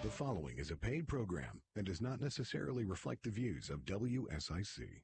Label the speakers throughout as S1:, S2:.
S1: The following is a paid program and does not necessarily reflect the views of WSIC.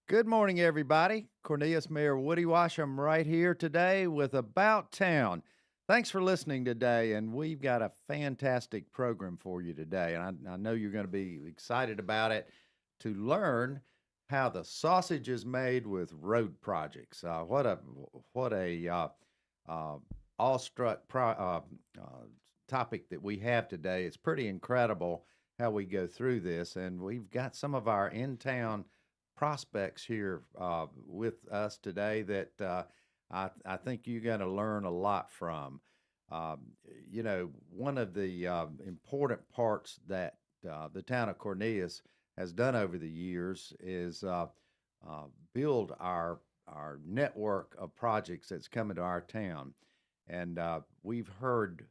S2: Good morning, everybody. Cornelius, Mayor Woody Washam right here today with About Town. Thanks for listening today, and we've got a fantastic program for you today, and I know you're going to be excited about it to learn how the sausage is made with road projects. What a awestruck topic that we have today. It's pretty incredible how we go through this, and we've got some of our in-town prospects here with us today that I think you're going to learn a lot from. One of the important parts that the town of Cornelius has done over the years is build our network of projects that's coming to our town. And we've heard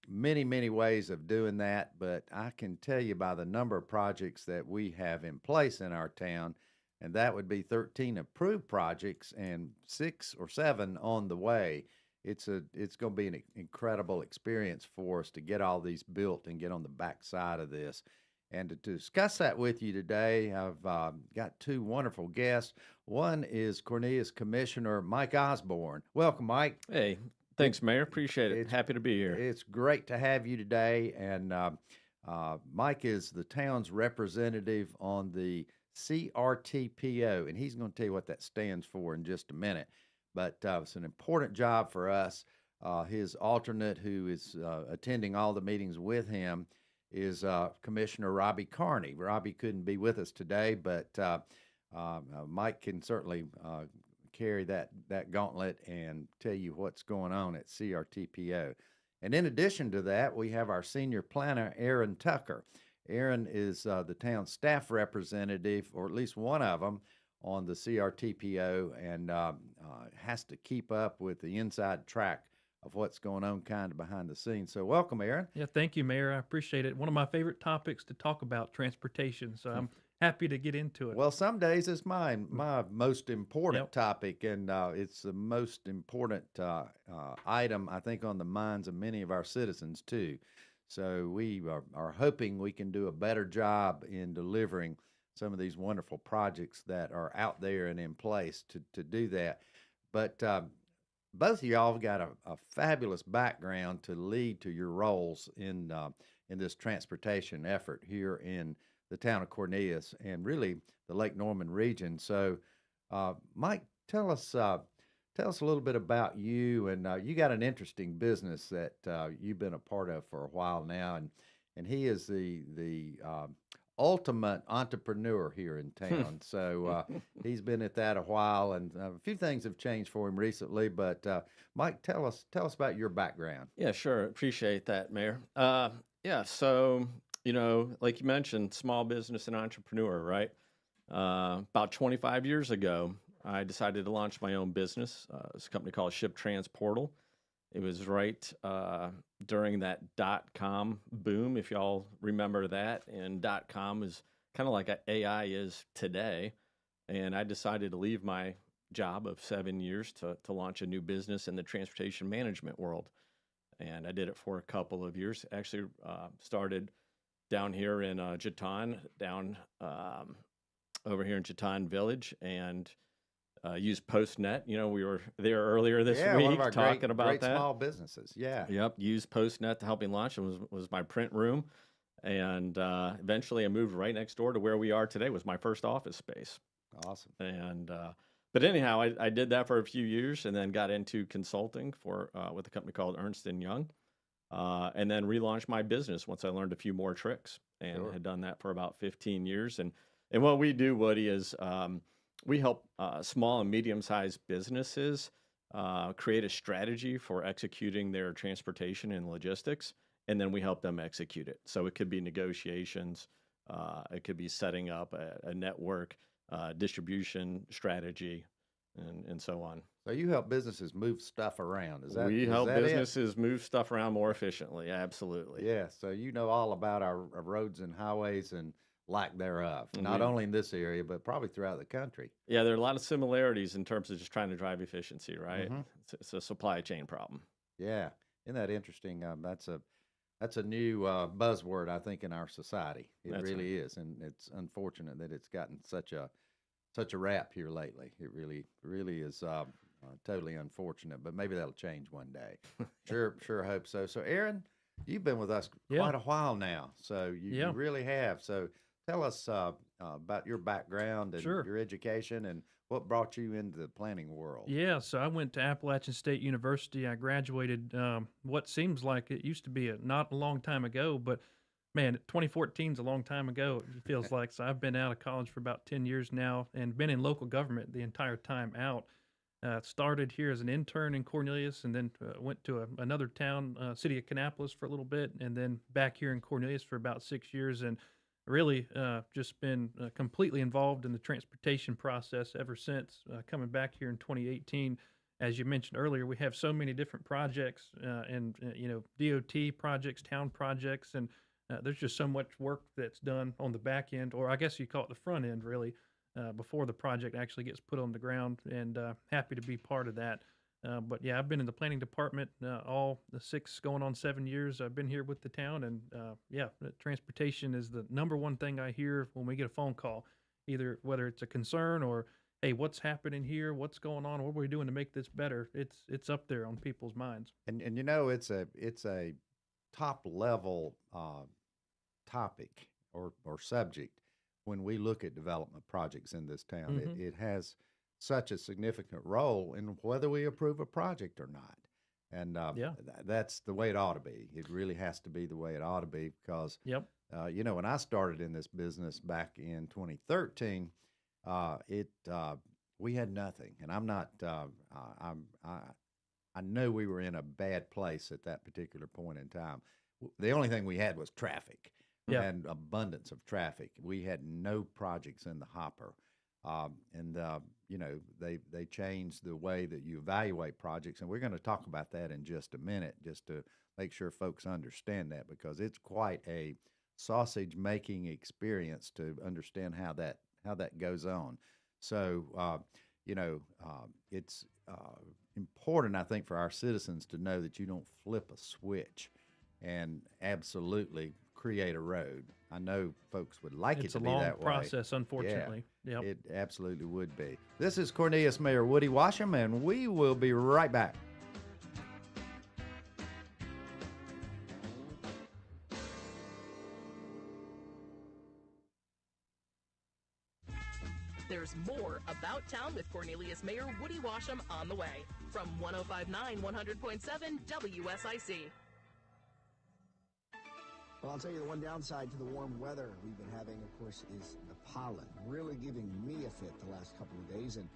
S2: many ways of doing that, but I can tell you by the number of projects that we have in place in our town, and that would be 13 approved projects and 6 or 7 on the way. It's going to be an incredible experience for us to get all these built and get on the backside of this. And to discuss that with you today, I've got 2 wonderful guests. One is Cornelius Commissioner Mike Osborne. Welcome, Mike.
S3: Hey, thanks, Mayor. Appreciate it. Happy to be here.
S2: It's great to have you today. And Mike is the town's representative on the CRTPO, and he's going to tell you what that stands for in just a minute. But it's an important job for us. His alternate, who is attending all the meetings with him, is Commissioner Robbie Carney. Robbie couldn't be with us today, but Mike can certainly carry that gauntlet and tell you what's going on at CRTPO. And in addition to that, we have our senior planner, Aaron Tucker. Aaron is the town staff representative, or at least one of them, on the CRTPO, and has to keep up with the inside track of what's going on kind of behind the scenes. So welcome, Aaron.
S4: Yeah, thank you, Mayor. I appreciate it. One of my favorite topics to talk about, transportation. So I'm happy to get into it.
S2: Well, some days it's my most important topic, and it's the most important item, I think, on the minds of many of our citizens, too. So we are hoping we can do a better job in delivering some of these wonderful projects that are out there and in place to do that. But both of y'all have got a fabulous background to lead to your roles in this transportation effort here in the town of Cornelius and really the Lake Norman region. So, Mike, tell us a little bit about you, and you got an interesting business that you've been a part of for a while now, and he is the ultimate entrepreneur here in town. So he's been at that a while, and a few things have changed for him recently. But Mike, tell us about your background.
S3: Yeah, sure. Appreciate that, Mayor. So like you mentioned, small business and entrepreneur, right? About 25 years ago, I decided to launch my own business. It's a company called Ship Transportal. It was right during that .com boom, if y'all remember that. And .com is kind of like AI is today. And I decided to leave my job of 7 years to launch a new business in the transportation management world. And I did it for a couple of years. Actually started down here in Jatan, down over here in Jatan Village, and use PostNet. You know, we were there earlier this
S2: Yeah,
S3: week
S2: one of our
S3: talking about
S2: great
S3: that.
S2: small businesses. Yeah.
S3: Yep, used PostNet to help me launch. It was my print room, and eventually I moved right next door to where we are today. Was my first office space.
S2: Awesome.
S3: And but anyhow, I did that for a few years, and then got into consulting for with a company called Ernst & Young, and then relaunched my business once I learned a few more tricks, and
S2: Sure.
S3: had done that for about 15 years. And what we do, Woody, is we help small and medium-sized businesses create a strategy for executing their transportation and logistics, and then we help them execute it. So it could be negotiations, it could be setting up a network, distribution strategy, and so on.
S2: So you help businesses move stuff around.
S3: We help
S2: that it?
S3: businesses move stuff around more efficiently. Absolutely.
S2: Yeah. So you know all about our roads and highways and lack thereof,
S3: And
S2: not
S3: we-
S2: only in this area, but probably throughout the country.
S3: Yeah, there are a lot of similarities in terms of just trying to drive efficiency, right?
S2: Mhm.
S3: It's a supply chain problem.
S2: Yeah. Isn't that interesting? That's a new buzzword, I think, in our society. It
S3: That's
S2: really is, and it's unfortunate that it's gotten such a rap here lately. It really is totally unfortunate. But maybe that'll change one day. Sure hope so. So, Aaron, you've been with us
S4: Yeah.
S2: quite a while now, so you
S4: Yeah.
S2: really have. So, tell us about your background and
S4: Sure.
S2: your education and what brought you into the planning world.
S4: Yeah, so I went to Appalachian State University. I graduated what seems like it used to be not a long time ago, but man, 2014 is a long time ago, it feels like. So I've been out of college for about 10 years now and been in local government the entire time out. Started here as an intern in Cornelius, and then went to another town, city of Kannapolis, for a little bit, and then back here in Cornelius for about 6 years. And really just been completely involved in the transportation process ever since coming back here in 2018. As you mentioned earlier, we have so many different projects and DOT projects, town projects, and there's just so much work that's done on the back end, or I guess you call it the front end, really, before the project actually gets put on the ground. And happy to be part of that. But yeah, I've been in the planning department all the 6 going on 7 years. I've been here with the town, and transportation is the number one thing I hear when we get a phone call, either whether it's a concern or, hey, what's happening here, what's going on, what are we doing to make this better? It's up there on people's minds.
S2: And it's a top level topic or subject when we look at development projects in this town.
S4: Mhm.
S2: It has such a significant role in whether we approve a project or not. And that's the way it ought to be. It really has to be the way it ought to be because,
S4: Yep.
S2: when I started in this business back in 2013, we had nothing. And I'm not, I know we were in a bad place at that particular point in time. The only thing we had was traffic
S4: Yeah.
S2: and abundance of traffic. We had no projects in the hopper. They changed the way that you evaluate projects, and we're going to talk about that in just a minute, just to make sure folks understand that, because it's quite a sausage making experience to understand how that goes on. So, it's important, I think, for our citizens to know that you don't flip a switch and absolutely create a road. I know folks would like it
S4: It's
S2: to
S4: a
S2: be
S4: long
S2: that way.
S4: process, unfortunately.
S2: Yeah,
S4: Yep.
S2: it absolutely would be. This is Cornelius Mayor Woody Washam, and we will be right back.
S5: There's more About Town with Cornelius Mayor Woody Washam on the way from 105.9 100.7 WSIC.
S6: Well, I'll tell you the one downside to the warm weather we've been having, of course, is the pollen. Really giving me a fit the last couple of days, and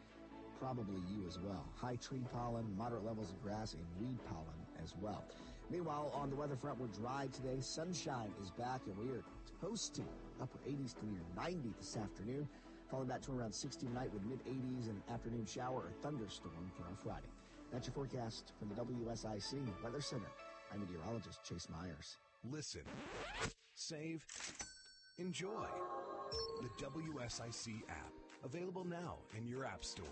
S6: probably you as well. High tree pollen, moderate levels of grass, and weed pollen as well. Meanwhile, on the weather front, we're dry today. Sunshine is back, and we are toasting upper 80s to near 90 this afternoon. Falling back to around 60 tonight with mid-80s and afternoon shower or thunderstorm for our Friday. That's your forecast from the WSIC Weather Center. I'm meteorologist Chase Myers.
S1: Listen, save, enjoy. The WSIC app, available now in your app store.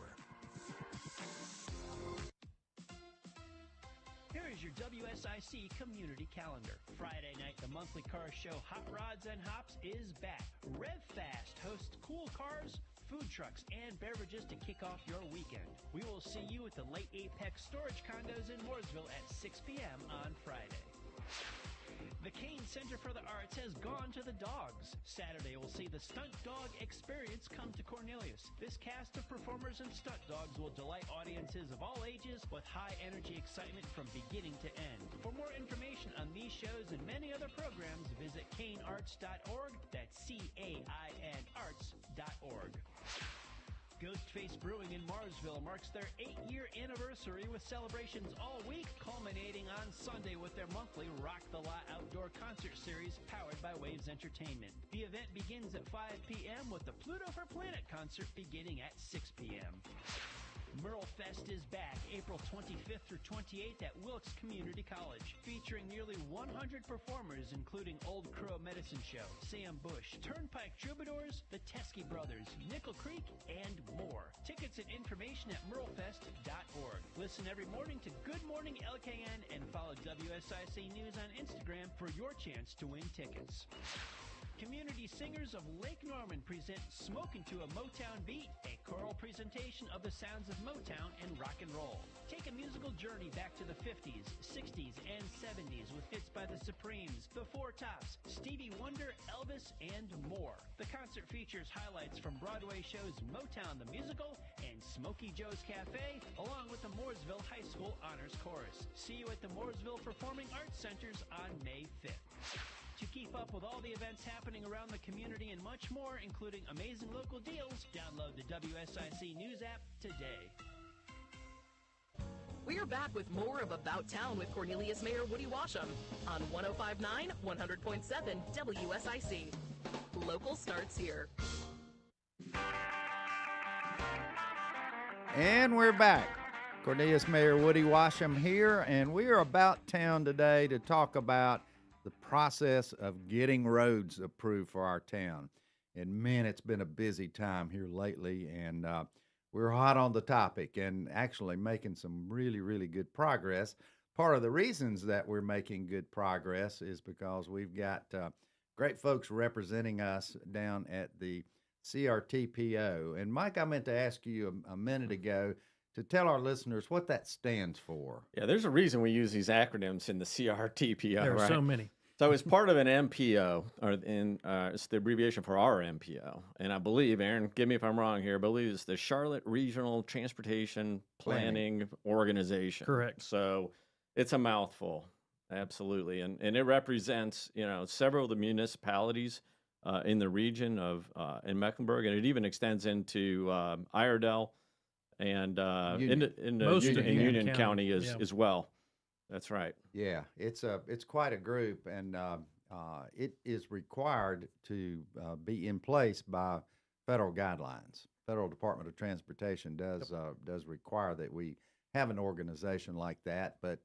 S7: Here is your WSIC community calendar. Friday night, the monthly car show Hot Rods and Hops is back. RevFast hosts cool cars, food trucks, and beverages to kick off your weekend. We will see you at the Late Apex Storage Condos in Mooresville at 6 p.m. on Friday. The Kane Center for the Arts has gone to the dogs. Saturday will see the Stunt Dog Experience come to Cornelius. This cast of performers and stunt dogs will delight audiences of all ages with high-energy excitement from beginning to end. For more information on these shows and many other programs, visit canearts.org. That's CAIN arts.org. Ghostface Brewing in Marsville marks their 8-year anniversary with celebrations all week, culminating on Sunday with their monthly Rock the Lot outdoor concert series powered by Waves Entertainment. The event begins at 5 p.m. with the Pluto for Planet concert beginning at 6 p.m. Merle Fest is back April 25th through 28th at Wilkes Community College, featuring nearly 100 performers including Old Crow Medicine Show, Sam Bush, Turnpike Troubadours, the Teskey Brothers, Nickel Creek, and more. Tickets and information at merlefest.org. Listen every morning to Good Morning LKN and follow WSIC News on Instagram for your chance to win tickets. Community Singers of Lake Norman present Smokin' to a Motown Beat, a choral presentation of the sounds of Motown and rock and roll. Take a musical journey back to the 50s, 60s, and 70s with hits by the Supremes, the Four Tops, Stevie Wonder, Elvis, and more. The concert features highlights from Broadway shows Motown the Musical and Smokey Joe's Cafe, along with the Mooresville High School Honors Chorus. See you at the Mooresville Performing Arts Centers on May 5th. To keep up with all the events happening around the community and much more, including amazing local deals, download the WSIC News app today.
S5: We're back with more of About Town with Cornelius Mayor Woody Washam on 105.9, 100.7 WSIC. Local starts here.
S2: And we're back. Cornelius Mayor Woody Washam here, and we are about town today to talk about the process of getting roads approved for our town. And man, it's been a busy time here lately, and we're hot on the topic and actually making some really, really good progress. Part of the reasons that we're making good progress is because we've got great folks representing us down at the CRTPO. And Mike, I meant to ask you a minute ago to tell our listeners what that stands for.
S3: Yeah, there's a reason we use these acronyms in the CRTPO.
S4: There are
S3: right?
S4: so many.
S3: So it's part of an MPO, it's the abbreviation for our MPO. And I believe, Aaron, give me if I'm wrong here, I believe it's the Charlotte Regional Transportation Planning Organization.
S4: Correct.
S3: So it's a mouthful, absolutely. And it represents, several of the municipalities in the region of in Mecklenburg, and it even extends into Iredell and Union County as well. That's right.
S2: Yeah, it's quite a group, and it is required to be in place by federal guidelines. Federal Department of Transportation does require that we have an organization like that, but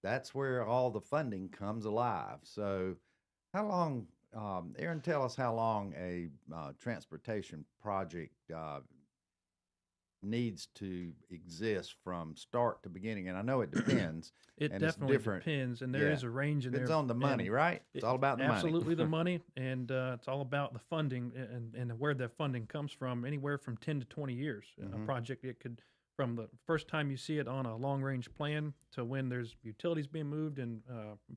S2: that's where all the funding comes alive. So, how long, Aaron? Tell us how long a transportation project needs to exist from start to beginning, and I know it depends.
S4: It
S2: and
S4: definitely
S2: it's different.
S4: depends, and there is a range in there.
S2: It's on the money,
S4: and
S2: right? It's all about the money.
S4: Absolutely the money, and it's all about the funding and where that funding comes from. Anywhere from 10 to 20 years. A project, it could, from the first time you see it on a long-range plan to when there's utilities being moved and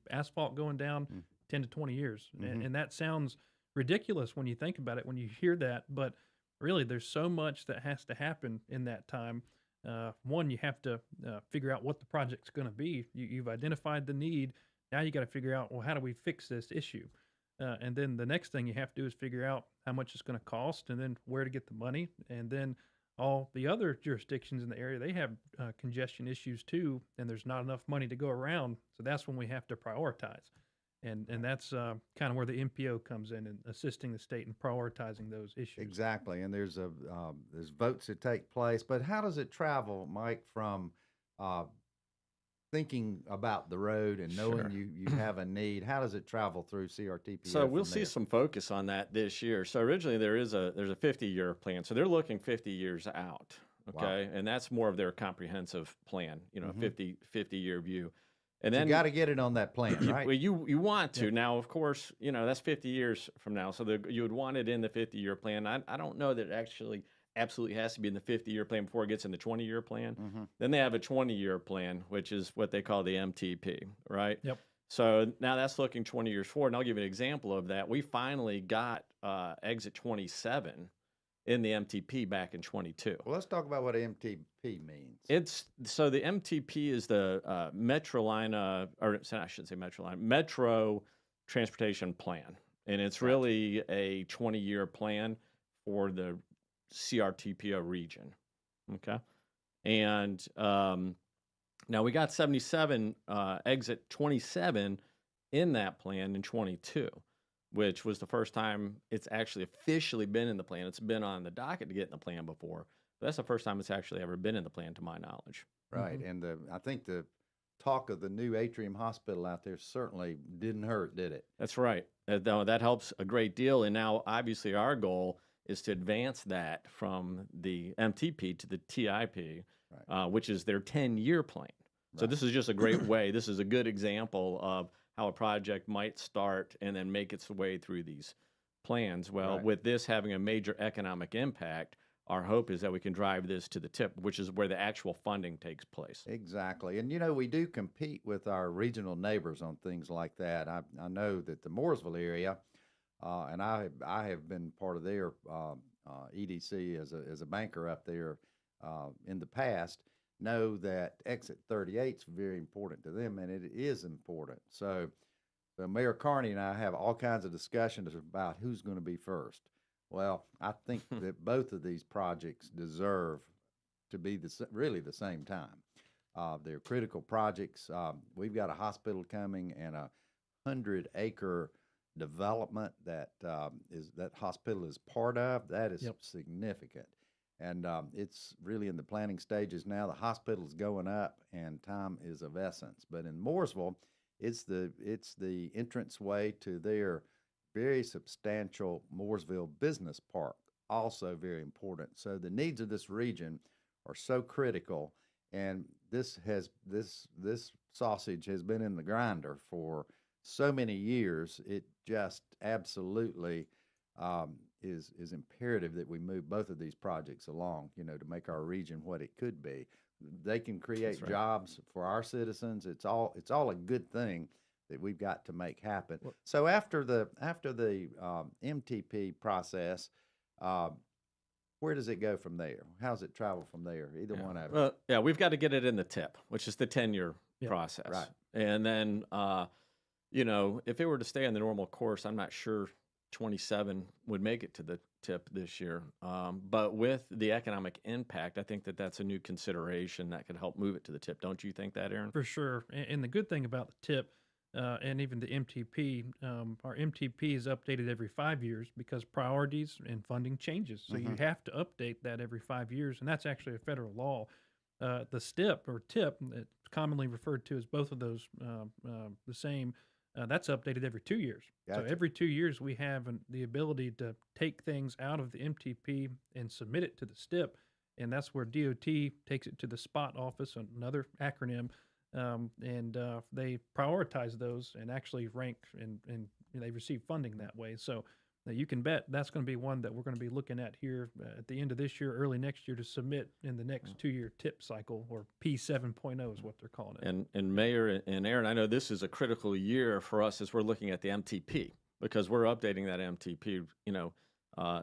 S4: asphalt going down, 10 to 20 years. And that sounds ridiculous when you think about it, when you hear that, but really, there's so much that has to happen in that time. One, you have to figure out what the project's going to be. You've identified the need. Now you got to figure out, well, how do we fix this issue? And then the next thing you have to do is figure out how much it's going to cost, and then where to get the money. And then all the other jurisdictions in the area, they have congestion issues too, and there's not enough money to go around. So that's when we have to prioritize. And that's kind of where the MPO comes in and assisting the state in prioritizing those issues.
S2: Exactly, and there's votes that take place. But how does it travel, Mike, from thinking about the road and knowing you have a need? How does it travel through CRTPO?
S3: So we'll see some focus on that this year. So originally there's a 50-year plan. So they're looking 50 years out. Okay, wow. And that's more of their comprehensive plan. 50-year view. And
S2: You
S3: then
S2: got to get it on that plan, right?
S3: well, you want to. Now, of course, that's 50 years from now. So you would want it in the 50-year plan. I don't know that it actually absolutely has to be in the 50-year plan before it gets in the 20-year plan. Then they have a 20-year plan, which is what they call the MTP, right?
S4: Yep.
S3: So now that's looking 20 years forward. And I'll give you an example of that. We finally got exit 27 in the MTP back in 22.
S2: Well, let's talk about what MTP means.
S3: So the MTP is the Metro line, or I shouldn't say Metro line, Metro Transportation Plan, and it's really a 20-year plan for the CRTPO region. Okay, and now we got 77 exit 27 in that plan in 22. Which was the first time it's actually officially been in the plan. It's been on the docket to get in the plan before, but that's the first time it's actually ever been in the plan, to my knowledge.
S2: Right, and I think the talk of the new Atrium Hospital out there certainly didn't hurt, did it?
S3: That's right. That helps a great deal. And now, obviously, our goal is to advance that from the MTP to the TIP, which is their 10-year plan. So this is just a great way. This is a good example of how a project might start and then make its way through these plans. Well, with this having a major economic impact, our hope is that we can drive this to the tip, which is where the actual funding takes place.
S2: Exactly. And, we do compete with our regional neighbors on things like that. I know that the Mooresville area, and I have been part of their EDC as a banker up there in the past, know that exit 38 is very important to them, and it is important. So Mayor Carney and I have all kinds of discussions about who's going to be first. Well, I think that both of these projects deserve to be really the same time. They're critical projects. We've got a hospital coming and a 100-acre development that hospital is part of. That is significant. And it's really in the planning stages now. The hospital's going up, and time is of essence. But in Mooresville, it's the entranceway to their very substantial Mooresville Business Park, also very important. So the needs of this region are so critical, and this sausage has been in the grinder for so many years. It just absolutely is imperative that we move both of these projects along, to make our region what it could be. They can create jobs for our citizens. It's all a good thing that we've got to make happen. So after the MTP process, where does it go from there? How's it travel from there? Either one of them.
S3: Well, we've got to get it in the tip, which is the 10-year process.
S2: Right.
S3: And then, if it were to stay on the normal course, I'm not sure 27 would make it to the tip this year. But with the economic impact, I think that's a new consideration that could help move it to the tip. Don't you think that, Aaron?
S4: For sure. And the good thing about the tip and even the MTP, our MTP is updated every 5 years because priorities and funding changes. So you have to update that every 5 years, and that's actually a federal law. The STIP or TIP, it's commonly referred to as both of those the same, that's updated every 2 years.
S2: Gotcha.
S4: So every 2 years we have the ability to take things out of the MTP and submit it to the STIP, and that's where DOT takes it to the SPOT office, another acronym, and they prioritize those and actually rank and they receive funding that way. So you can bet that's going to be one that we're going to be looking at here at the end of this year, early next year, to submit in the next 2-year TIP cycle, or P 7.0 is what they're calling it.
S3: And Mayor and Aaron, I know this is a critical year for us as we're looking at the MTP, because we're updating that MTP,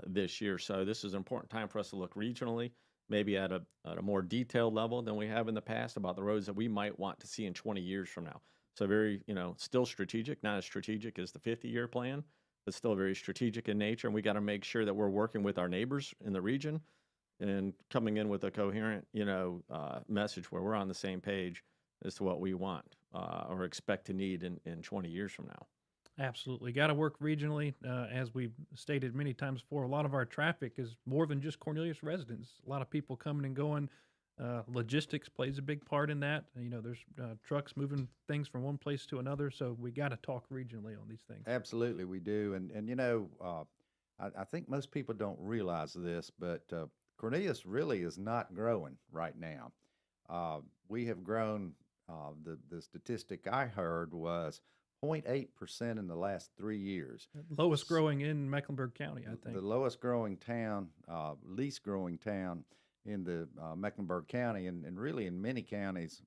S3: this year. So this is an important time for us to look regionally, maybe at a more detailed level than we have in the past, about the roads that we might want to see in 20 years from now. So very, still strategic, not as strategic as the 50-year plan, but still very strategic in nature. And we got to make sure that we're working with our neighbors in the region and coming in with a coherent, message where we're on the same page as to what we want or expect to need in 20 years from now.
S4: Absolutely. Got to work regionally. As we've stated many times before, a lot of our traffic is more than just Cornelius residents. A lot of people coming and going. Logistics plays a big part in that. There's trucks moving things from one place to another. So we got to talk regionally on these things.
S2: Absolutely, we do. And I think most people don't realize this, but Cornelius really is not growing right now. We have grown the statistic I heard was 0.8% in the last 3 years.
S4: Lowest growing in Mecklenburg County, I think.
S2: The lowest growing town, least growing town in the Mecklenburg County, and really in many counties,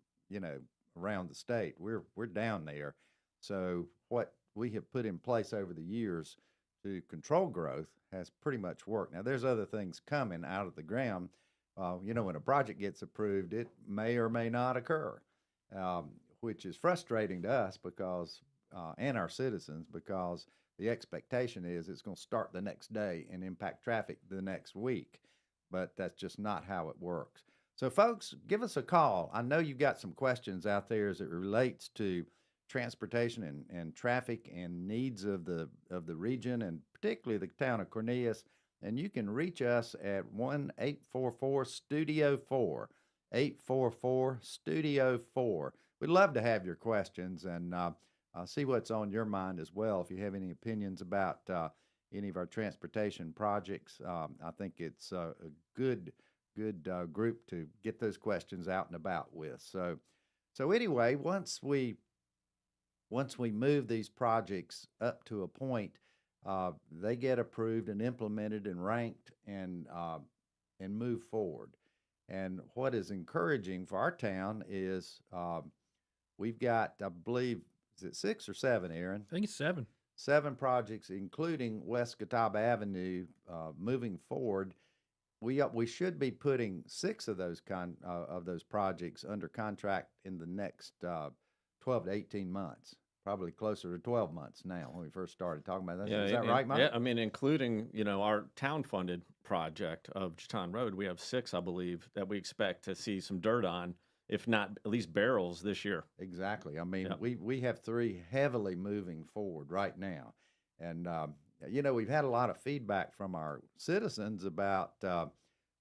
S2: around the state. We're down there. So what we have put in place over the years to control growth has pretty much worked. Now, there's other things coming out of the ground. When a project gets approved, it may or may not occur, which is frustrating to us because, and our citizens, because the expectation is it's going to start the next day and impact traffic the next week. But that's just not how it works. So, folks, give us a call. I know you've got some questions out there as it relates to transportation and traffic and needs of the region, and particularly the town of Cornelius. And you can reach us at 1-844-STUDIO-4, 844-STUDIO-4. We'd love to have your questions and see what's on your mind as well. If you have any opinions about any of our transportation projects, I think it's a good group to get those questions out and about with. So anyway, once we move these projects up to a point, they get approved and implemented and ranked and move forward. And what is encouraging for our town is we've got, I believe, is it 6 or 7, Aaron?
S4: I think it's 7.
S2: 7 projects, including West Catawba Avenue, moving forward. We should be putting 6 of those projects under contract in the next 12 to 18 months. Probably closer to 12 months now when we first started talking about that.
S3: Yeah,
S2: Is that right, Mike?
S3: Yeah, I mean, including, our town-funded project of Chetan Road, we have 6, I believe, that we expect to see some dirt on, if not at least barrels this year.
S2: Exactly. I mean, we have 3 heavily moving forward right now. And, we've had a lot of feedback from our citizens about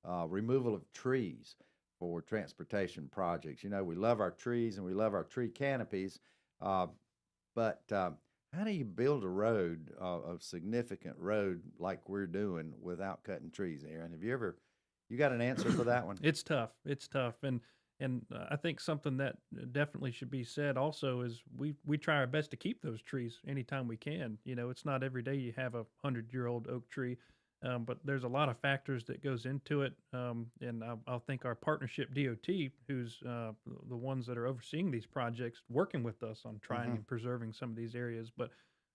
S2: removal of trees for transportation projects. We love our trees and we love our tree canopies. But how do you build a road, a significant road like we're doing without cutting trees, Aaron? You got an answer for that one?
S4: It's tough. It's tough. And I think something that definitely should be said also is we try our best to keep those trees anytime we can. It's not every day you have a 100-year-old oak tree, but there's a lot of factors that goes into it. And I'll think our partnership DOT, who's the ones that are overseeing these projects, working with us on trying and preserving some of these areas. But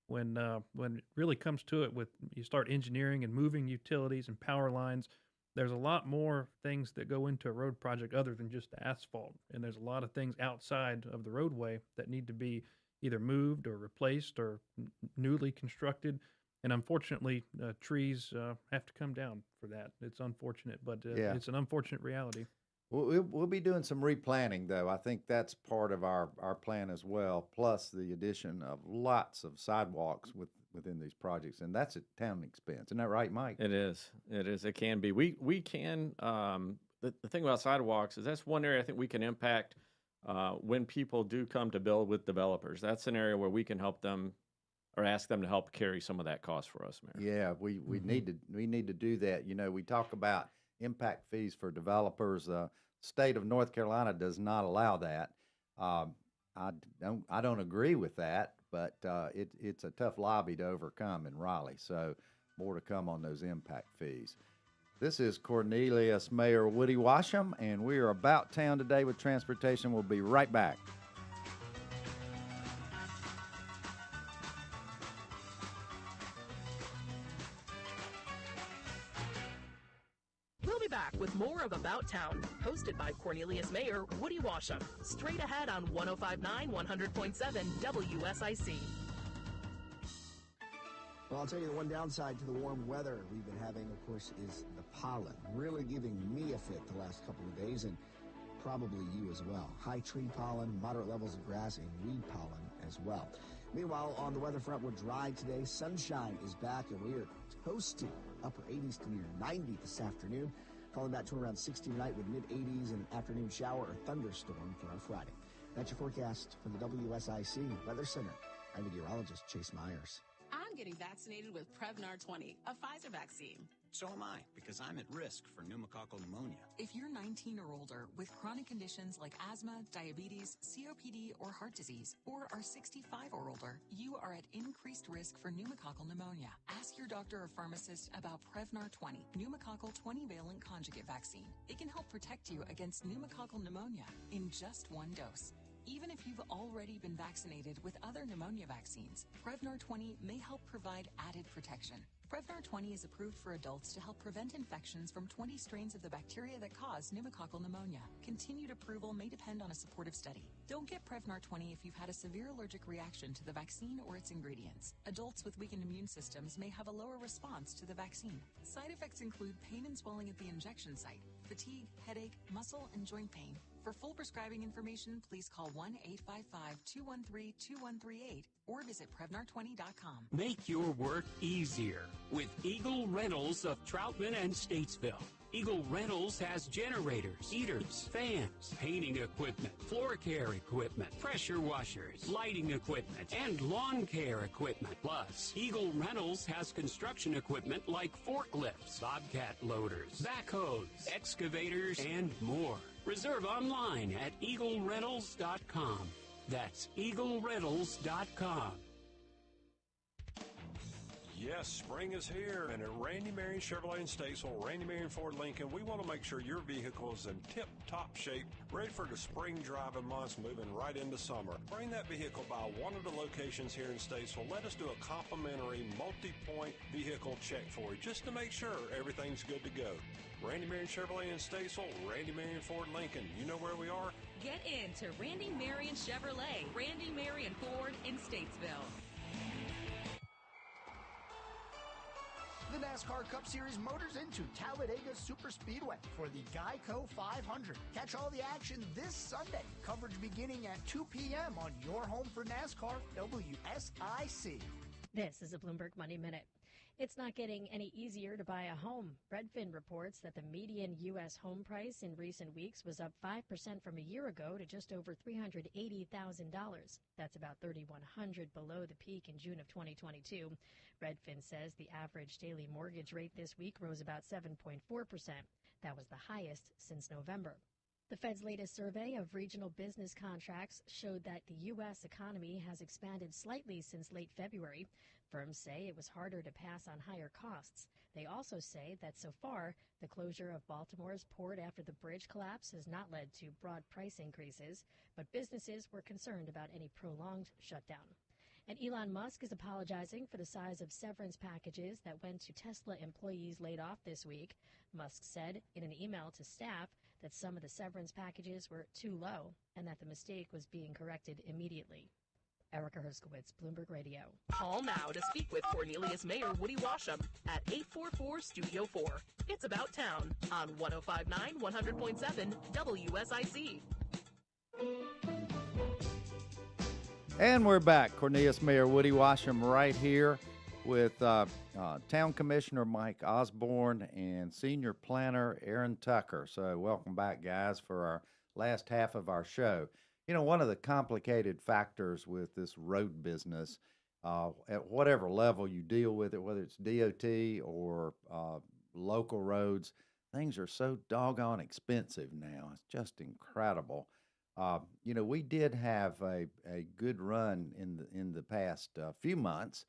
S4: when it really comes to it, you start engineering and moving utilities and power lines, there's a lot more things that go into a road project other than just the asphalt. And there's a lot of things outside of the roadway that need to be either moved or replaced or newly constructed. And unfortunately, trees have to come down for that. It's unfortunate, but it's an unfortunate reality.
S2: We'll be doing some replanting, though. I think that's part of our plan as well, plus the addition of lots of sidewalks within these projects, and that's a town expense. Isn't that right, Mike?
S3: It is. It can be. We can. The thing about sidewalks is that's one area I think we can impact when people do come to build with developers. That's an area where we can help them or ask them to help carry some of that cost for us, Mayor.
S2: Yeah, we need to do that. We talk about impact fees for developers. State of North Carolina does not allow that. I don't agree with that, but it's a tough lobby to overcome in Raleigh. So more to come on those impact fees. This is Cornelius Mayor Woody Washam, and we are about town today with transportation. We'll be right back.
S5: We'll be back with more of About Town, hosted by Cornelius Mayor Woody Washam. Straight ahead on 105.9, 100.7 WSIC.
S6: Well, I'll tell you the one downside to the warm weather we've been having, of course, is the pollen. Really giving me a fit the last couple of days, and probably you as well. High tree pollen, moderate levels of grass, and weed pollen as well. Meanwhile, on the weather front, we're dry today. Sunshine is back, and we are toasting upper 80s to near 90 this afternoon. Falling back to around 60 tonight with mid-80s and an afternoon shower or thunderstorm for our Friday. That's your forecast from the WSIC Weather Center. I'm meteorologist Chase Myers.
S8: I'm getting vaccinated with Prevnar 20, a Pfizer vaccine. So am I, because I'm at risk for pneumococcal pneumonia.
S9: If you're 19 or older with chronic conditions like asthma, diabetes, COPD, or heart disease, or are 65 or older, you are at increased risk for pneumococcal pneumonia. Ask your doctor or pharmacist about Prevnar 20, pneumococcal 20-valent conjugate vaccine. It can help protect you against pneumococcal pneumonia in just one dose. Even if you've already been vaccinated with other pneumonia vaccines, Prevnar 20 may help provide added protection. Prevnar 20 is approved for adults to help prevent infections from 20 strains of the bacteria that cause pneumococcal pneumonia. Continued approval may depend on a supportive study. Don't get Prevnar 20 if you've had a severe allergic reaction to the vaccine or its ingredients. Adults with weakened immune systems may have a lower response to the vaccine. Side effects include pain and swelling at the injection site, fatigue, headache, muscle, and joint pain. For full prescribing information, please call 1-855-213-2138 or visit Prevnar20.com.
S10: Make your work easier with Eagle Rentals of Troutman and Statesville. Eagle Rentals has generators, heaters, fans, painting equipment, floor care equipment, pressure washers, lighting equipment, and lawn care equipment. Plus, Eagle Rentals has construction equipment like forklifts, bobcat loaders, backhoes, excavators, and more. Reserve online at EagleRentals.com. That's EagleRentals.com.
S11: Yes, spring is here, and at Randy Marion Chevrolet in Statesville, Randy Marion Ford Lincoln, we want to make sure your vehicle is in tip-top shape, ready for the spring driving months, moving right into summer. Bring that vehicle by one of the locations here in Statesville. Let us do a complimentary multi-point vehicle check for you, just to make sure everything's good to go. Randy Marion Chevrolet in Statesville, Randy Marion Ford Lincoln. You know where we are?
S5: Get in to Randy Marion Chevrolet, Randy Marion Ford in Statesville.
S12: The NASCAR Cup Series motors into Talladega Superspeedway for the Geico 500. Catch all the action this Sunday. Coverage beginning at 2 p.m. on your home for NASCAR, WSIC.
S13: This is a Bloomberg Money Minute. It's not getting any easier to buy a home. Redfin reports that the median U.S. home price in recent weeks was up 5% from a year ago to just over $380,000. That's about $3,100 below the peak in June of 2022. Redfin says the average daily mortgage rate this week rose about 7.4%. That was the highest since November. The Fed's latest survey of regional business contracts showed that the U.S. economy has expanded slightly since late February. Firms say it was harder to pass on higher costs. They also say that so far, the closure of Baltimore's port after the bridge collapse has not led to broad price increases, but businesses were concerned about any prolonged shutdown. And Elon Musk is apologizing for the size of severance packages that went to Tesla employees laid off this week. Musk said in an email to staff that some of the severance packages were too low and that the mistake was being corrected immediately. Erica Herskowitz, Bloomberg Radio.
S5: Call now to speak with Cornelius Mayor Woody Washam at 844-STUDIO-4. It's About Town on 105.9, 100.7 WSIC.
S2: And we're back. Cornelius Mayor Woody Washam right here with Town Commissioner Mike Osborne and Senior Planner Aaron Tucker. So welcome back, guys, for our last half of our show. You know, one of the complicated factors with this road business, at whatever level you deal with it, whether it's DOT or local roads, things are so doggone expensive now. It's just incredible. You know, we did have a good run in the past few months,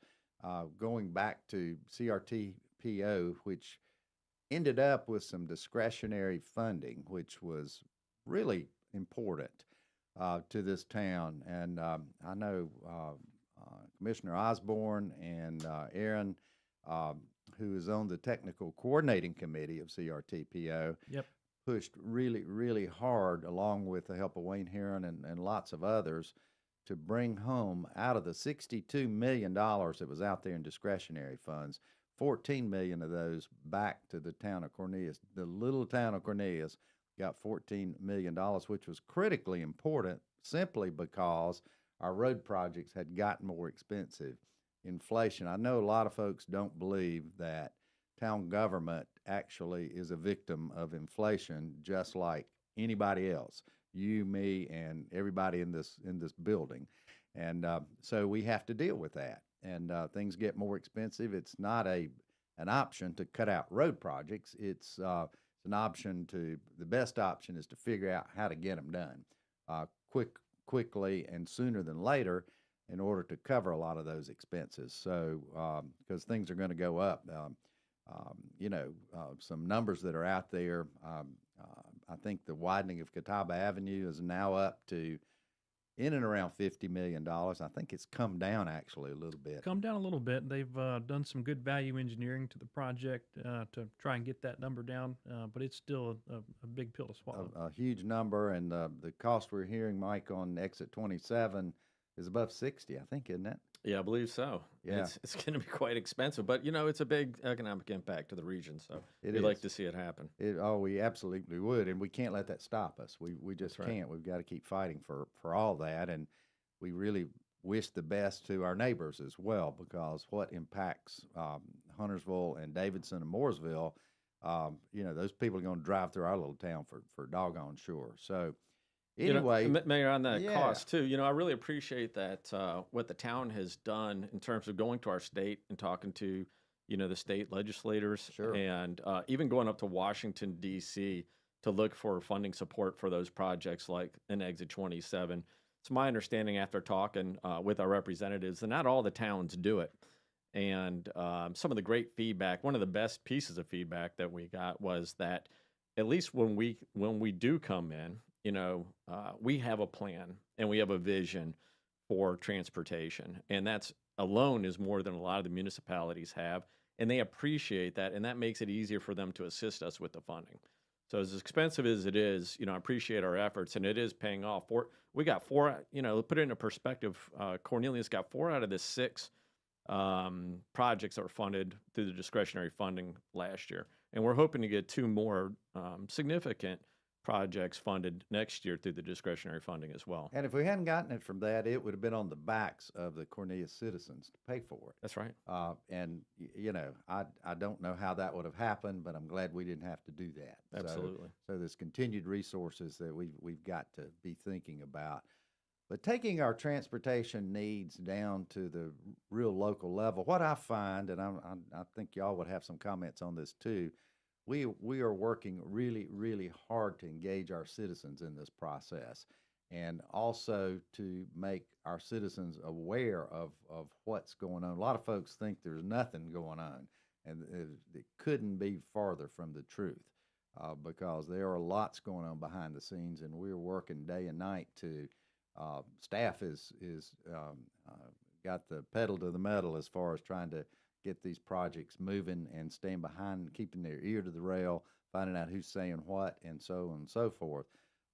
S2: going back to CRTPO, which ended up with some discretionary funding, which was really important to this town. And I know Commissioner Osborne and Aaron, who is on the technical coordinating committee of CRTPO, pushed really, really hard, along with the help of Wayne Heron and lots of others, to bring home out of the $62 million that was out there in discretionary funds, 14 million of those back to the town of Cornelius. The little town of Cornelius got $14 million, which was critically important simply because our road projects had gotten more expensive. Inflation. I know a lot of folks don't believe that town government actually is a victim of inflation, just like anybody else, you, me, and everybody in this building. And so we have to deal with that. And things get more expensive. It's not a an option to cut out road projects. It's an option the best option is to figure out how to get them done quickly and sooner than later in order to cover a lot of those expenses. So, because things are going to go up, some numbers that are out there, I think the widening of Catawba Avenue is now up to in and around $50 million. I think it's come down actually a little bit.
S4: Come down a little bit. They've done some good value engineering to the project to try and get that number down, but it's still a big pill to swallow.
S2: A huge number, and the cost we're hearing, Mike, on exit 27 is above 60, I think, isn't it?
S3: Yeah, I believe so.
S2: Yeah.
S3: It's going to be quite expensive, but it's a big economic impact to the region, so we'd like to see it happen.
S2: We absolutely would, and we can't let that stop us. We just can't. We've got to keep fighting for all that, and we really wish the best to our neighbors as well, because what impacts Huntersville and Davidson and Mooresville, those people are going to drive through our little town for doggone sure. So. Anyway,
S3: Mayor, on that cost too, I really appreciate that what the town has done in terms of going to our state and talking to, the state legislators, and even going up to Washington D.C. to look for funding support for those projects like an Exit 27. It's my understanding after talking with our representatives that not all the towns do it, and some of the great feedback. One of the best pieces of feedback that we got was that at least when we do come in. We have a plan and we have a vision for transportation, and that's alone is more than a lot of the municipalities have, and they appreciate that, and that makes it easier for them to assist us with the funding. So as expensive as it is, I appreciate our efforts, and it is paying off. We got 4, put it into perspective, Cornelius got 4 out of the 6 projects that were funded through the discretionary funding last year, and we're hoping to get 2 more significant projects funded next year through the discretionary funding as well.
S2: And if we hadn't gotten it from that, it would have been on the backs of the Cornelius citizens to pay for it.
S3: That's right.
S2: And I don't know how that would have happened, but I'm glad we didn't have to do that.
S3: Absolutely.
S2: So there's continued resources that we've got to be thinking about. But taking our transportation needs down to the real local level, what I find, and I think y'all would have some comments on this too, we are working really, really hard to engage our citizens in this process, and also to make our citizens aware of what's going on. A lot of folks think there's nothing going on, and it couldn't be farther from the truth, because there are lots going on behind the scenes, and we're working day and night to staff is got the pedal to the metal as far as trying to get these projects moving and staying behind, keeping their ear to the rail, finding out who's saying what, and so on and so forth.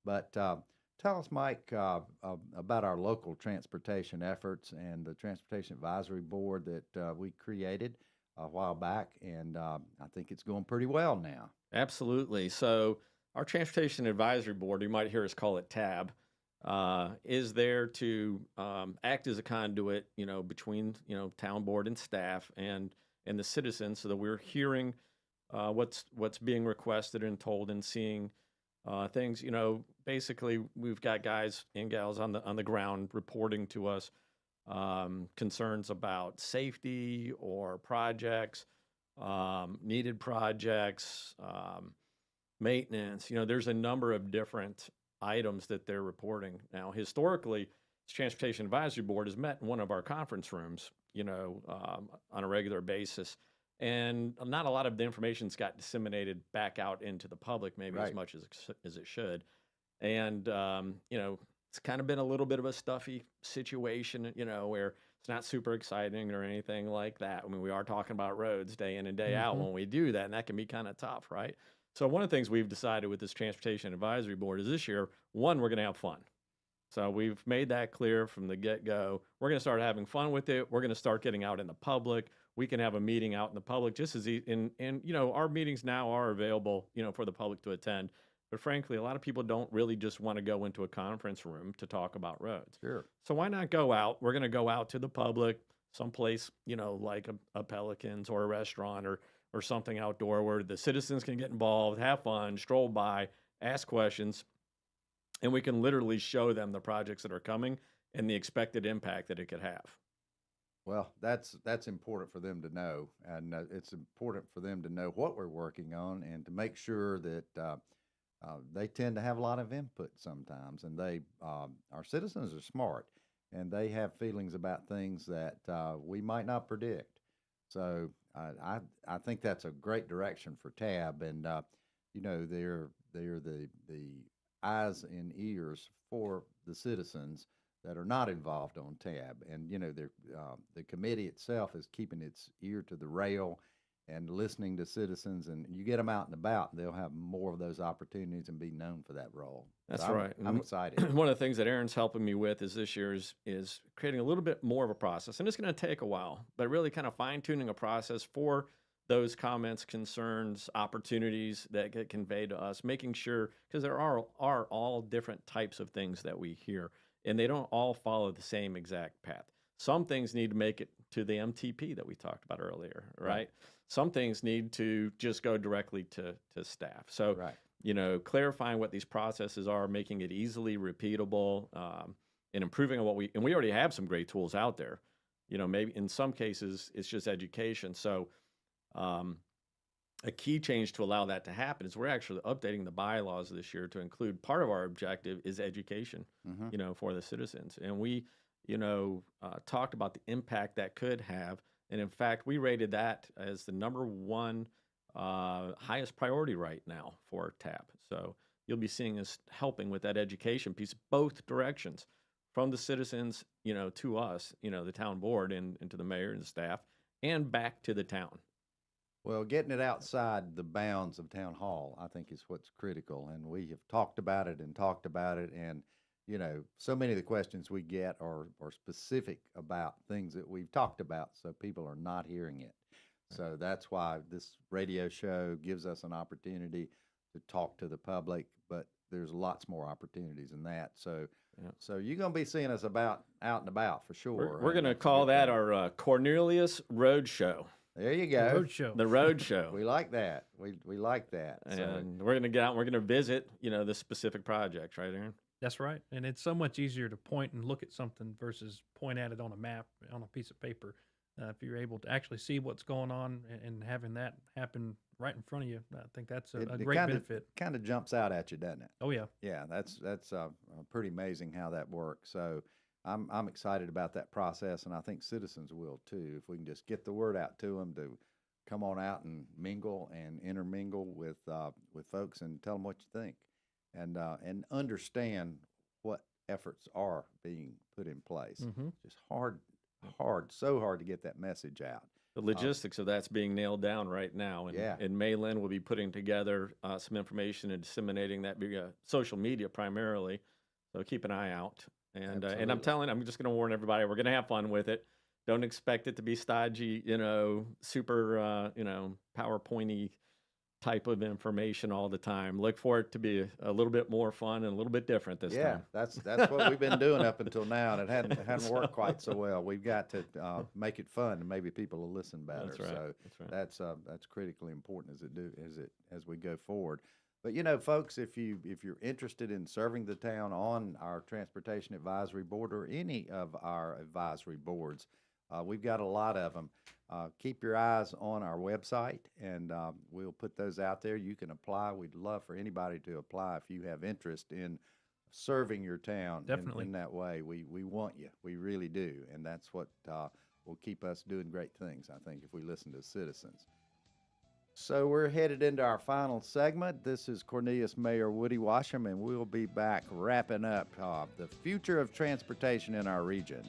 S2: But tell us, Mike, about our local transportation efforts and the Transportation Advisory Board that we created a while back, and I think it's going pretty well now.
S3: Absolutely. So our Transportation Advisory Board, you might hear us call it TAB, is there to act as a conduit, between town board and staff and the citizens, so that we're hearing what's being requested and told, and seeing things. Basically, we've got guys and gals on the ground reporting to us concerns about safety or projects, needed projects, maintenance. There's a number of different items that they're reporting. Now, historically, the Transportation Advisory Board has met in one of our conference rooms, on a regular basis, and not a lot of the information's got disseminated back out into the public, maybe as much as it should. And it's kind of been a little bit of a stuffy situation, where it's not super exciting or anything like that. I mean, we are talking about roads day in and day out when we do that, and that can be kind of tough, right? So one of the things we've decided with this Transportation Advisory Board is this year, one, we're going to have fun. So we've made that clear from the get-go. We're going to start having fun with it. We're going to start getting out in the public. We can have a meeting out in the public just as our meetings now are available, for the public to attend. But frankly, a lot of people don't really just want to go into a conference room to talk about roads.
S2: Sure.
S3: So why not go out? We're going to go out to the public, someplace, like a Pelicans or a restaurant or something outdoor where the citizens can get involved, have fun, stroll by, ask questions, and we can literally show them the projects that are coming and the expected impact that it could have.
S2: Well, that's important for them to know, and it's important for them to know what we're working on, and to make sure that they tend to have a lot of input sometimes, and our citizens are smart, and they have feelings about things that we might not predict. So I think that's a great direction for TAB, and they're the eyes and ears for the citizens that are not involved on TAB, and the committee itself is keeping its ear to the rail and listening to citizens, and you get them out and about, and they'll have more of those opportunities and be known for that role.
S3: That's
S2: So
S3: right.
S2: I'm excited.
S3: One of the things that Aaron's helping me with is this year is creating a little bit more of a process, and it's going to take a while, but really kind of fine tuning a process for those comments, concerns, opportunities that get conveyed to us, making sure, because there are all different types of things that we hear, and they don't all follow the same exact path. Some things need to make it to the MTP that we talked about earlier, right? Some things need to just go directly to staff. So, clarifying what these processes are, making it easily repeatable, and improving on and we already have some great tools out there. Maybe in some cases it's just education. So, a key change to allow that to happen is we're actually updating the bylaws this year to include part of our objective is education, for the citizens. And we, talked about the impact that could have. And in fact, we rated that as the #1 highest priority right now for TAP. So you'll be seeing us helping with that education piece, both directions, from the citizens, to us, the town board and to the mayor and the staff, and back to the town.
S2: Well, getting it outside the bounds of town hall, I think, is what's critical. And we have talked about it. And, so many of the questions we get are specific about things that we've talked about, so people are not hearing it. So that's why this radio show gives us an opportunity to talk to the public, but there's lots more opportunities than that. So you're going to be seeing us out and about for sure.
S3: We're going to call that our Cornelius Road Show.
S2: There you go.
S3: The road show.
S2: We like that. We like that.
S3: And we're going to get out and we're going to visit, the specific projects, right, Aaron?
S4: That's right. And it's so much easier to point and look at something versus point at it on a map, on a piece of paper. If you're able to actually see what's going on and having that happen right in front of you, I think that's a great benefit.
S2: Kind of jumps out at you, doesn't it?
S4: Oh, yeah.
S2: Yeah, that's pretty amazing how that works. So I'm excited about that process, and I think citizens will too. If we can just get the word out to them to come on out and mingle and intermingle with folks and tell them what you think, and understand what efforts are being put in place. Just so hard to get that message out.
S3: The logistics of that's being nailed down right now. And Maylin will be putting together some information and disseminating that via social media primarily. So keep an ie out. And I'm just going to warn everybody, we're going to have fun with it. Don't expect it to be stodgy, super, PowerPointy type of information all the time. Look for it to be a little bit more fun and a little bit different this time.
S2: Yeah, that's what we've been doing up until now, and it hadn't worked quite so well. We've got to make it fun, and maybe people will listen better.
S3: That's right.
S2: So that's critically important as we go forward. But folks, if you're interested in serving the town on our Transportation Advisory Board or any of our advisory boards, we've got a lot of them. Keep your eyes on our website, and we'll put those out there. You can apply. We'd love for anybody to apply if you have interest in serving your town.
S4: Definitely.
S2: In that way. We want you. We really do, and that's what will keep us doing great things, I think, if we listen to citizens. So we're headed into our final segment. This is Cornelius Mayor Woody Washam, and we'll be back wrapping up the future of transportation in our region.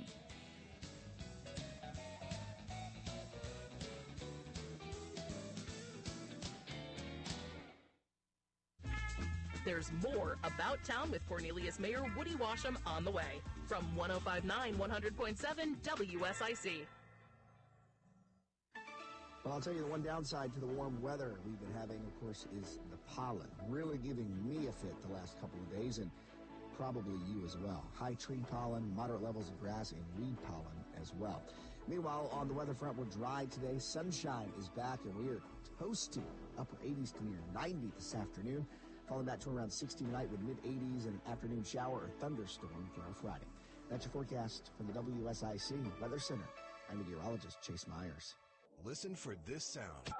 S5: There's more About Town with Cornelius Mayor Woody Washam on the way from 105.9 100.7 WSIC.
S6: Well, I'll tell you the one downside to the warm weather we've been having, of course, is the pollen. Really giving me a fit the last couple of days, and probably you as well. High tree pollen, moderate levels of grass, and weed pollen as well. Meanwhile, on the weather front, we're dry today. Sunshine is back, and we are toasting upper 80s to near 90 this afternoon. Falling back to around 60 tonight with mid-80s and an afternoon shower or thunderstorm for our Friday. That's your forecast from the WSIC Weather Center. I'm meteorologist Chase Myers.
S1: Listen for this sound.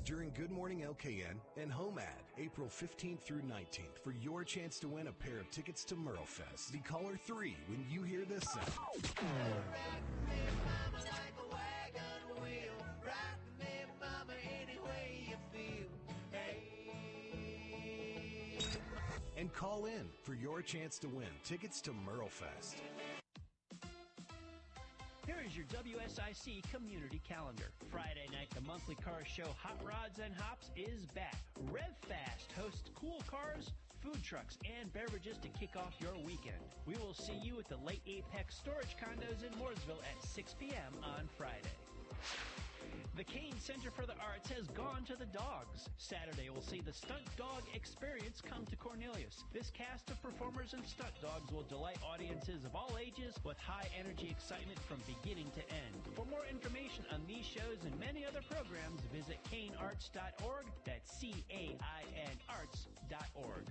S1: During Good Morning LKN and Home Ad, April 15th through 19th, for your chance to win a pair of tickets to Merlefest. Be caller 3 when you hear this sound. And call in for your chance to win tickets to Merlefest.
S7: Here is your WSIC community calendar. Friday night, the monthly car show Hot Rods and Hops is back. RevFast hosts cool cars, food trucks, and beverages to kick off your weekend. We will see you at the Lake Apex Storage Condos in Mooresville at 6 p.m. on Friday. The Kane Center for the Arts has gone to the dogs. Saturday, we'll see the Stunt Dog Experience come to Cornelius. This cast of performers and stunt dogs will delight audiences of all ages with high-energy excitement from beginning to end. For more information on these shows and many other programs, visit canearts.org. That's CAIN arts.org.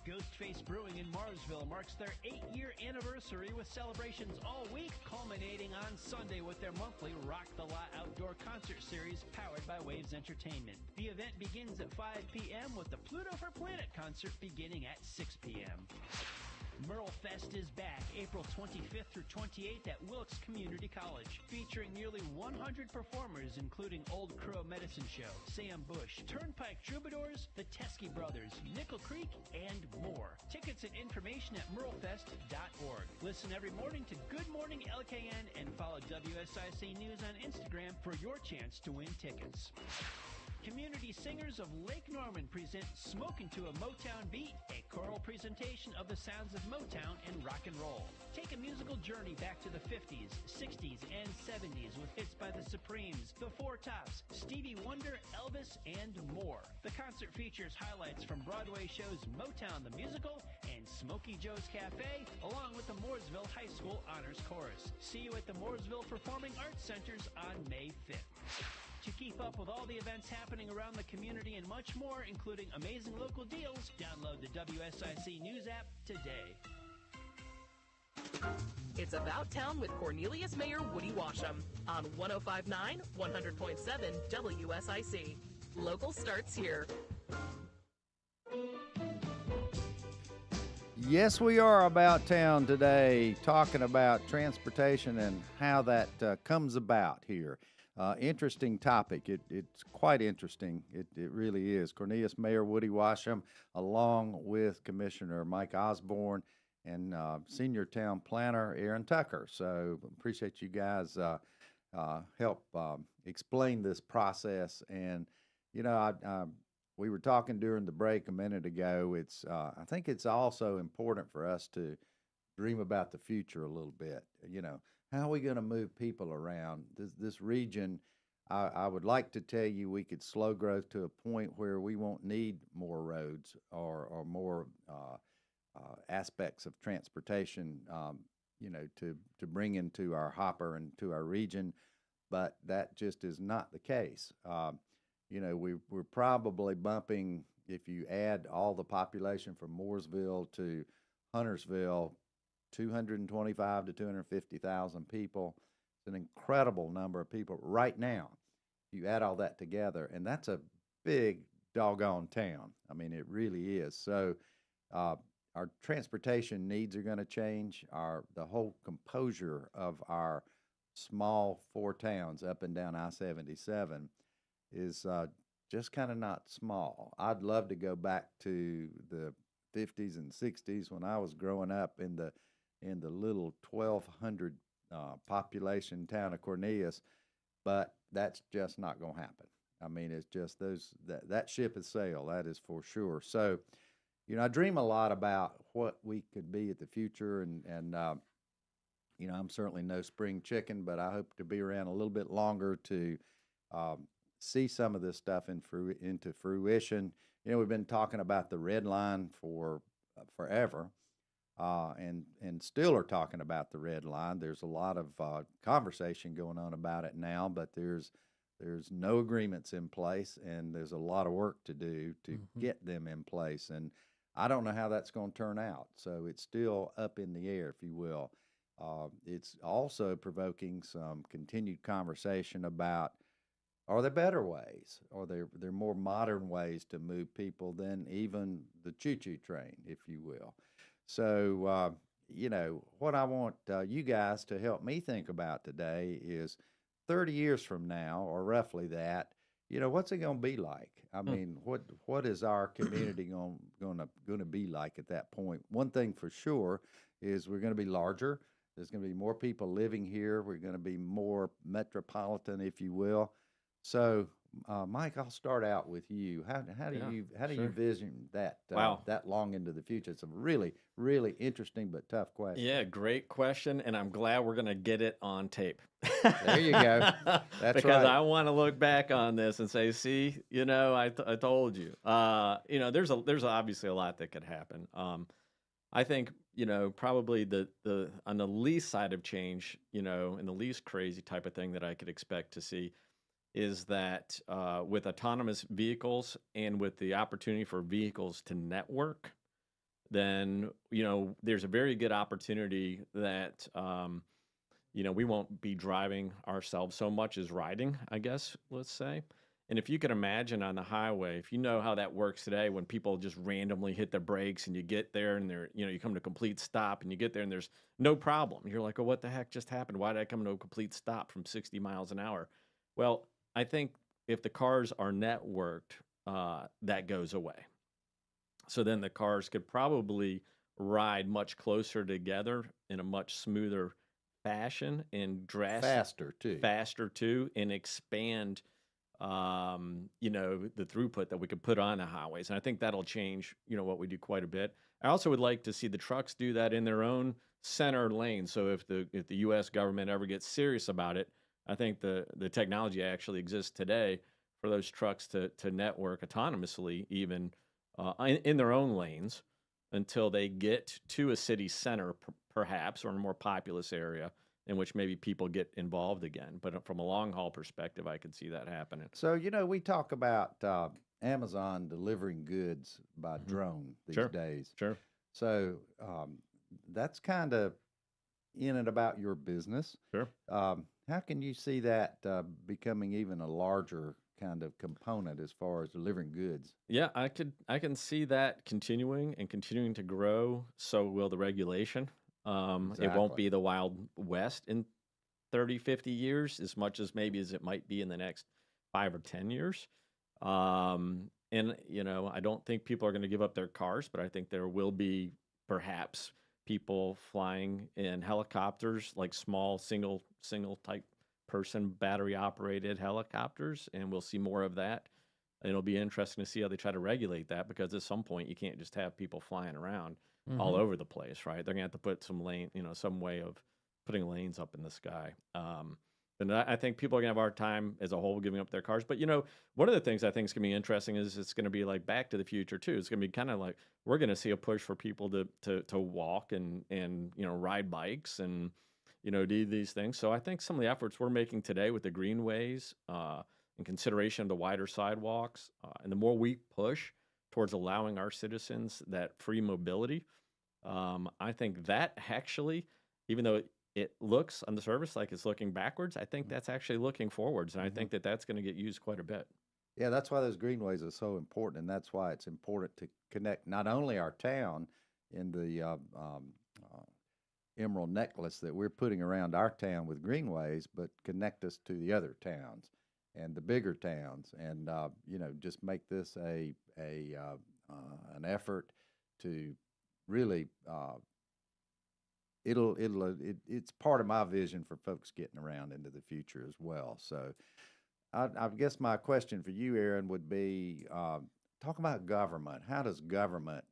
S7: Ghostface Brewing in Marsville marks their 8-year anniversary with celebrations all week, culminating on Sunday with their monthly Rock the Lot outdoor concert series powered by Waves Entertainment. The event begins at 5 p.m. with the Pluto for Planet concert beginning at 6 p.m. Merlefest is back April 25th through 28th at Wilkes Community College, featuring nearly 100 performers including Old Crow Medicine Show, Sam Bush, Turnpike Troubadours, the Teskey Brothers, Nickel Creek, and more. Tickets and information at merlefest.org. Listen every morning to Good Morning LKN and follow WSIC News on Instagram for your chance to win tickets. Community Singers of Lake Norman present Smokin' to a Motown Beat, a choral presentation of the sounds of Motown and rock and roll. Take a musical journey back to the 50s, 60s, and 70s with hits by the Supremes, the Four Tops, Stevie Wonder, Elvis, and more. The concert features highlights from Broadway shows Motown the Musical and Smokey Joe's Cafe, along with the Mooresville High School Honors Chorus. See you at the Mooresville Performing Arts Centers on May 5th. To keep up with all the events happening around the community and much more, including amazing local deals, download the WSIC News app today.
S5: It's About Town with Cornelius Mayor Woody Washam on 105.9, 100.7 WSIC. Local starts here.
S2: Yes, we are about town today, talking about transportation and how that comes about here. Interesting topic. It's quite interesting. It really is. Cornelius Mayor Woody Washam, along with Commissioner Mike Osborne and Senior Town Planner Aaron Tucker. So appreciate you guys help explain this process. And, you know, we were talking during the break a minute ago. I think it's also important for us to dream about the future a little bit. You know, how are we going to move people around? This region, I would like to tell you we could slow growth to a point where we won't need more roads or more aspects of transportation, you know, to bring into our hopper and to our region, but that just is not the case. You know, we're probably bumping, if you add all the population from Mooresville to Huntersville, 225 to 250,000 people. It's an incredible number of people right now. You add all that together, and that's a big doggone town. I mean, it really is. So our transportation needs are going to change. The whole composure of our small 4 towns up and down I-77 is just kind of not small. I'd love to go back to the 50s and 60s when I was growing up in the little 1,200 population town of Cornelius, but that's just not going to happen. I mean, it's just that ship has sailed, that is for sure. So, you know, I dream a lot about what we could be at the future, and you know, I'm certainly no spring chicken, but I hope to be around a little bit longer to see some of this stuff into fruition. You know, we've been talking about the red line for forever. And still are talking about the red line. There's a lot of conversation going on about it now, but there's no agreements in place, and there's a lot of work to do to get them in place. And I don't know how that's going to turn out. So it's still up in the air, if you will. It's also provoking some continued conversation about, are there better ways? Are there more modern ways to move people than even the choo-choo train, if you will? So, what I want you guys to help me think about today is 30 years from now, or roughly that, what's it going to be like? I mean, what is our community going to be like at that point? One thing for sure is we're going to be larger. There's going to be more people living here. We're going to be more metropolitan, if you will. So, Mike, I'll start out with you. How do you envision that that long into the future? It's a really, really interesting but tough question.
S3: Yeah, great question, and I'm glad we're going to get it on tape.
S2: There you go. That's
S3: because
S2: right.
S3: I want to look back on this and say, see, I told you. There's obviously a lot that could happen. I think probably the on the least side of change, and the least crazy type of thing that I could expect to see is that with autonomous vehicles and with the opportunity for vehicles to network, then, there's a very good opportunity that, we won't be driving ourselves so much as riding, I guess, let's say. And if you can imagine on the highway, if you know how that works today, when people just randomly hit the brakes and you get there and you come to a complete stop and you get there and there's no problem. You're like, oh, what the heck just happened? Why did I come to a complete stop from 60 miles an hour? Well, I think if the cars are networked, that goes away. So then the cars could probably ride much closer together in a much smoother fashion and
S2: faster too,
S3: and expand, the throughput that we could put on the highways. And I think that'll change, what we do quite a bit. I also would like to see the trucks do that in their own center lane. So if the U.S. government ever gets serious about it, I think the technology actually exists today for those trucks to network autonomously, even in their own lanes, until they get to a city center, perhaps, or in a more populous area in which maybe people get involved again. But from a long haul perspective, I could see that happening.
S2: So, we talk about Amazon delivering goods by drone these days.
S3: Sure.
S2: So that's kind of in and about your business.
S3: Sure.
S2: How can you see that becoming even a larger kind of component as far as delivering goods?
S3: Yeah, I can see that continuing to grow. So will the regulation. It won't be the Wild West in 30, 50 years as much as maybe as it might be in the next 5 or 10 years. And, I don't think people are going to give up their cars, but I think there will be perhaps people flying in helicopters, like small single type person battery operated helicopters, and we'll see more of that. And it'll be interesting to see how they try to regulate that, because at some point you can't just have people flying around all over the place, right? They're gonna have to put some some way of putting lanes up in the sky. And I think people are gonna have a hard time as a whole giving up their cars. But one of the things I think is gonna be interesting is it's gonna be like Back to the Future too. It's gonna be kind of like we're gonna see a push for people to walk and ride bikes and do these things. So I think some of the efforts we're making today with the greenways, in consideration of the wider sidewalks, and the more we push towards allowing our citizens that free mobility, I think that actually, even though it looks on the surface like it's looking backwards, I think that's actually looking forwards, and I think that's going to get used quite a bit.
S2: Yeah, that's why those greenways are so important, and that's why it's important to connect not only our town in the emerald necklace that we're putting around our town with greenways, but connect us to the other towns and the bigger towns, and just make this an effort to really it's part of my vision for folks getting around into the future as well. So I guess my question for you, Aaron, would be talk about government. How does government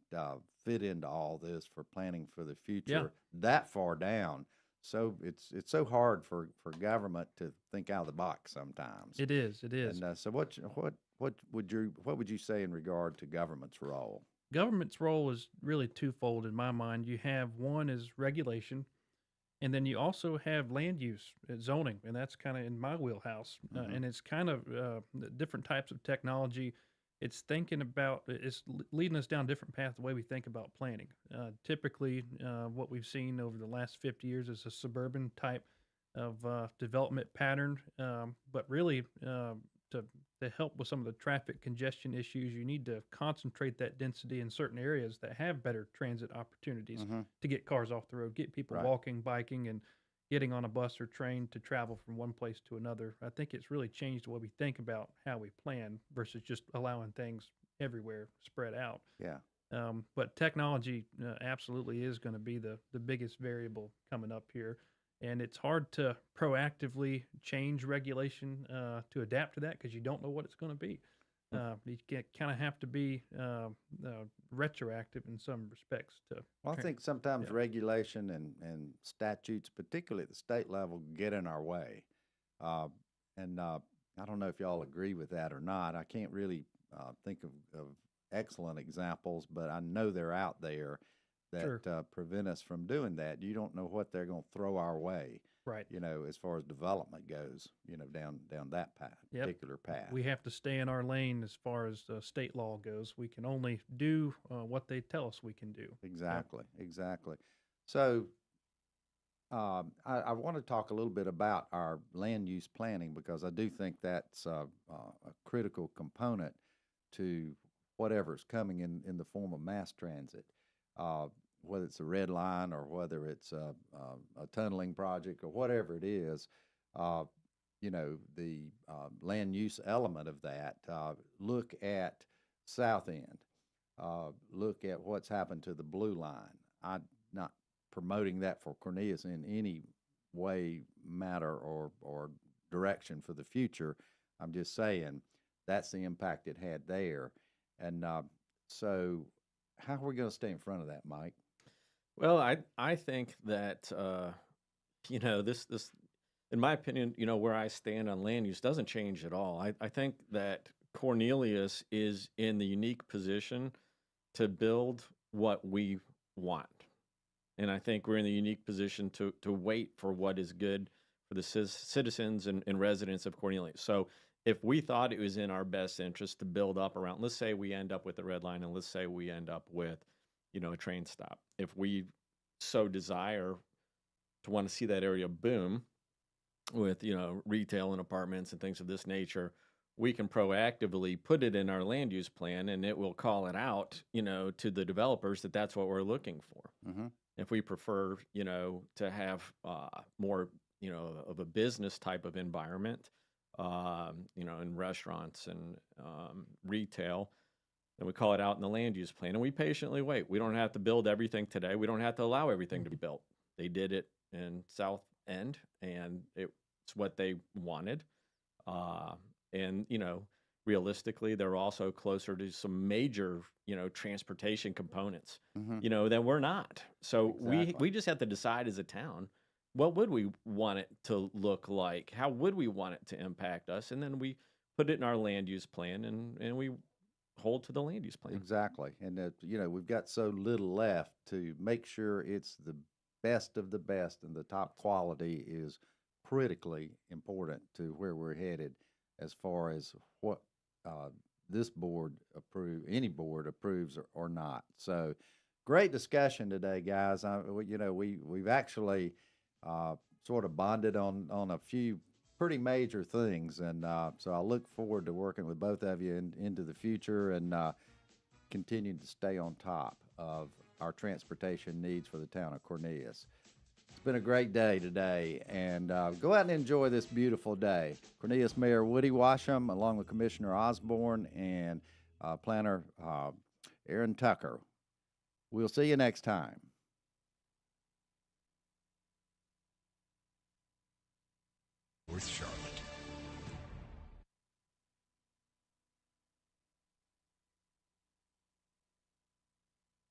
S2: fit into all this for planning for the future that far down? So it's so hard for government to think out of the box sometimes.
S4: It is.
S2: And so what would you say in regard to government's role?
S4: Government's role is really twofold in my mind. You have one is regulation, and then you also have land use, zoning, and that's kind of in my wheelhouse. And it's kind of different types of technology it's thinking about it's leading us down a different path the way we think about planning. Typically, what we've seen over the last 50 years is a suburban type of development pattern. But really, to help with some of the traffic congestion issues, you need to concentrate that density in certain areas that have better transit opportunities to get cars off the road, get people walking, biking, and getting on a bus or train to travel from one place to another. I think it's really changed the way we think about how we plan versus just allowing things everywhere spread out.
S2: Yeah.
S4: But technology absolutely is going to be the biggest variable coming up here. And it's hard to proactively change regulation to adapt to that because you don't know what it's going to be. You kind of have to be retroactive in some respects.
S2: Well, I think sometimes regulation and statutes, particularly at the state level, get in our way. And I don't know if y'all agree with that or not. I can't really think of excellent examples, but I know they're out there that prevent us from doing that. You don't know what they're going to throw our way,
S4: right?
S2: As far as development goes, down that particular path.
S4: We have to stay in our lane as far as state law goes. We can only do what they tell us we can do.
S2: Exactly. So I want to talk a little bit about our land use planning because I do think that's a critical component to whatever's coming in the form of mass transit. Whether it's a red line or whether it's a tunneling project or whatever it is, the land use element of that, look at South End, look at what's happened to the Blue Line. I'm not promoting that for Cornelius in any way, matter, or direction for the future. I'm just saying that's the impact it had there. And so how are we going to stay in front of that, Mike?
S3: Well, I think that this in my opinion, where I stand on land use doesn't change at all. I think that Cornelius is in the unique position to build what we want, and I think we're in the unique position to wait for what is good for the citizens and residents of Cornelius. So if we thought it was in our best interest to build up around, let's say we end up with a red line, and let's say we end up with, a train stop. If we so desire to want to see that area boom with, retail and apartments and things of this nature, we can proactively put it in our land use plan, and it will call it out, to the developers that that's what we're looking for. If we prefer, to have more, of a business type of environment, in restaurants and retail, and we call it out in the land use plan, and we patiently wait. We don't have to build everything today. We don't have to allow everything to be built. They did it in South End, and it's what they wanted. And, realistically, they're also closer to some major, transportation components, that we're not. So we just have to decide as a town, what would we want it to look like? How would we want it to impact us? And then we put it in our land use plan, and we hold to the land use plan.
S2: Exactly. And, we've got so little left to make sure it's the best of the best, and the top quality is critically important to where we're headed as far as what this board any board approves or not. So great discussion today, guys. We've actually sort of bonded on a few pretty major things, and so I look forward to working with both of you into the future and continuing to stay on top of our transportation needs for the town of Cornelius. It's been a great day today, and go out and enjoy this beautiful day. Cornelius Mayor Woody Washam, along with Commissioner Osborne and Planner Aaron Tucker. We'll see you next time.
S1: North Charlotte.